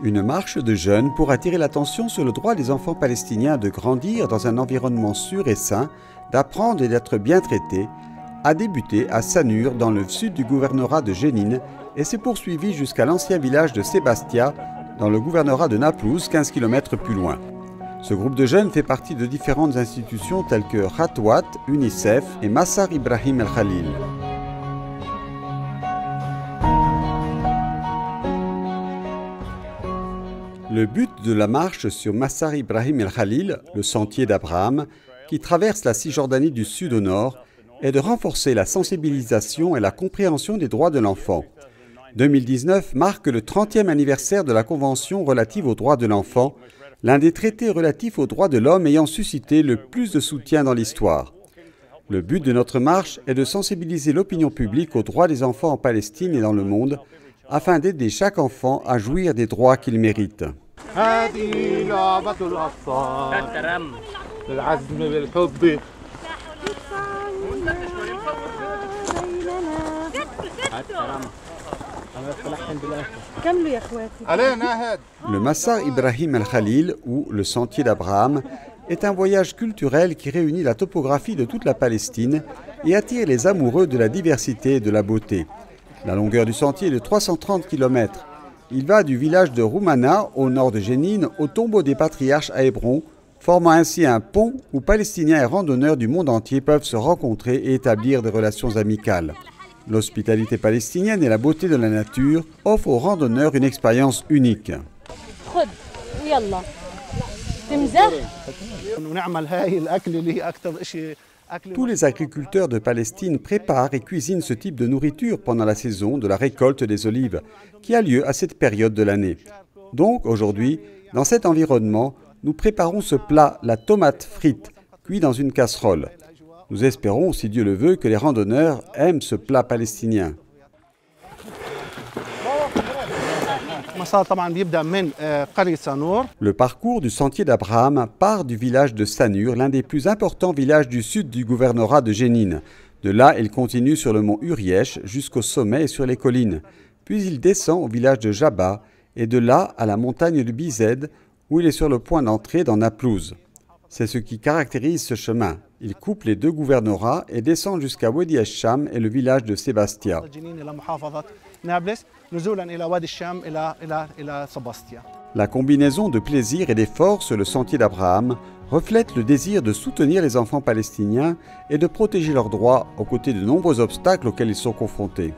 Une marche de jeunes pour attirer l'attention sur le droit des enfants palestiniens de grandir dans un environnement sûr et sain, d'apprendre et d'être bien traités, a débuté à Sanur, dans le sud du gouvernorat de Jénine, et s'est poursuivi jusqu'à l'ancien village de Sébastia, dans le gouvernorat de Naplouse, 15 km plus loin. Ce groupe de jeunes fait partie de différentes institutions telles que Khatwat, UNICEF et Massar Ibrahim El Khalil. Le but de la marche sur Massar Ibrahim El Khalil, le sentier d'Abraham, qui traverse la Cisjordanie du sud au nord, est de renforcer la sensibilisation et la compréhension des droits de l'enfant. 2019 marque le 30e anniversaire de la Convention relative aux droits de l'enfant, l'un des traités relatifs aux droits de l'homme ayant suscité le plus de soutien dans l'histoire. Le but de notre marche est de sensibiliser l'opinion publique aux droits des enfants en Palestine et dans le monde, afin d'aider chaque enfant à jouir des droits qu'il mérite. Le Massar Ibrahim El Khalil, ou le sentier d'Abraham, est un voyage culturel qui réunit la topographie de toute la Palestine et attire les amoureux de la diversité et de la beauté. La longueur du sentier est de 330 km. Il va du village de Roumana, au nord de Jénine, au tombeau des patriarches à Hébron, formant ainsi un pont où Palestiniens et randonneurs du monde entier peuvent se rencontrer et établir des relations amicales. L'hospitalité palestinienne et la beauté de la nature offrent aux randonneurs une expérience unique. Tous les agriculteurs de Palestine préparent et cuisinent ce type de nourriture pendant la saison de la récolte des olives, qui a lieu à cette période de l'année. Donc aujourd'hui, dans cet environnement, nous préparons ce plat, la tomate frite, cuit dans une casserole. Nous espérons, si Dieu le veut, que les randonneurs aiment ce plat palestinien. Le parcours du sentier d'Abraham part du village de Sanur, l'un des plus importants villages du sud du gouvernorat de Jénine. De là, il continue sur le mont Uriesh jusqu'au sommet et sur les collines. Puis il descend au village de Jabba et de là à la montagne de Bized, où il est sur le point d'entrer dans Naplouse. C'est ce qui caractérise ce chemin. Il coupe les deux gouvernorats et descend jusqu'à Wadi Ash-Sham et le village de Sébastia. La combinaison de plaisir et d'effort sur le sentier d'Abraham reflète le désir de soutenir les enfants palestiniens et de protéger leurs droits aux côtés de nombreux obstacles auxquels ils sont confrontés.